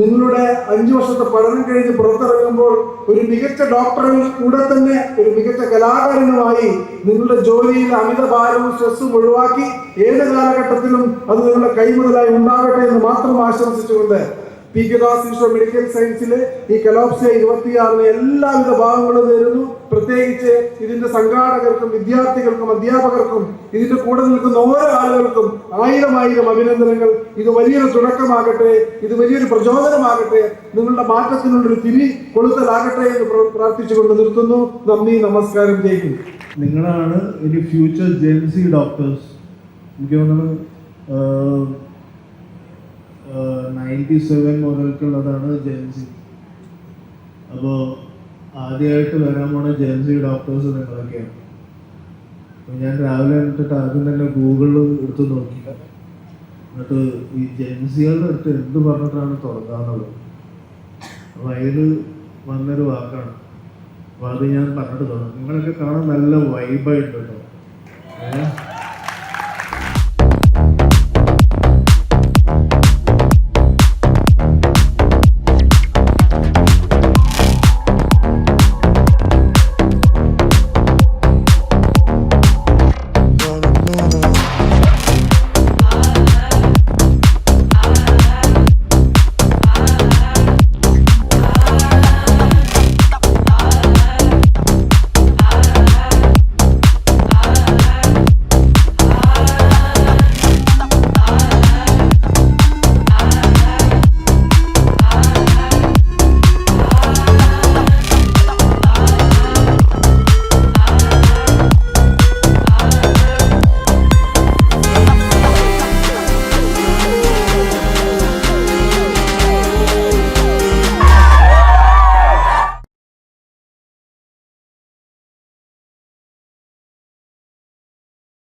നിങ്ങളുടെ 5 വർഷത്തെ പഠനം കഴിഞ്ഞ് പുറത്തിറങ്ങുമ്പോൾ ഒരു മികച്ച ഡോക്ടറിൽ കൂടെ തന്നെ ഒരു മികച്ച കലാകാരനുമായി നിങ്ങളുടെ ജോലിയിൽ അമിതഭാരവും സ്ട്രെസ്സും ഒഴിവാക്കി ഏത് കാലഘട്ടത്തിലും അത് നിങ്ങളുടെ കൈമുതലായി ഉണ്ടാകട്ടെ എന്ന് മാത്രം ആശംസിച്ചുകൊണ്ട് P K Das institute of medical സയൻസിലെ ഈ കലോപ്സിയ 26 എല്ലാവിധ ഭാഗങ്ങളും നേരുന്നു. പ്രത്യേകിച്ച് ഇതിന്റെ സംഘാടകർക്കും വിദ്യാർത്ഥികൾക്കും അധ്യാപകർക്കും ഇതിന്റെ കൂടെ നിൽക്കുന്ന ഓരോ ആളുകൾക്കും 1000 അഭിനന്ദനങ്ങൾ. ഇത് വലിയൊരു തുടക്കമാകട്ടെ, ഇത് വലിയൊരു പ്രചോദനമാകട്ടെ, നിങ്ങളുടെ മാറ്റത്തിനുള്ളൊരു തിരി കൊളുത്തലാകട്ടെ എന്ന് പ്രാർത്ഥിച്ചുകൊണ്ട് നിർത്തുന്നു. നന്ദി, നമസ്കാരം, ജയിക്കും. നിങ്ങളാണ് ഇനി ഫ്യൂച്ചർ ജെൻസി ഡോക്ടേഴ്സ്. എനിക്ക് തോന്നുന്നു 97 മുതൽക്കുള്ളതാണ് ജെൻസി. അപ്പോൾ ആദ്യമായിട്ട് വരാൻ പോണ ജെൻസി ഡോക്ടേഴ്സ് നിങ്ങളൊക്കെയാണ്. അപ്പോൾ ഞാൻ രാവിലെ എന്നിട്ട് ആദ്യം തന്നെ ഗൂഗിളിൽ എടുത്ത് നോക്കി, എന്നിട്ട് ഈ ജെൻസികളുടെ അടുത്ത് എന്ത് പറഞ്ഞിട്ടാണ് തുടങ്ങാന്നുള്ളത്. അപ്പോൾ അതിൽ വന്നൊരു വാക്കാണ്. അപ്പോൾ അത് ഞാൻ പറഞ്ഞിട്ട് തുടങ്ങും. നിങ്ങളൊക്കെ കാണാൻ നല്ല വൈബായിട്ട് കേട്ടോ.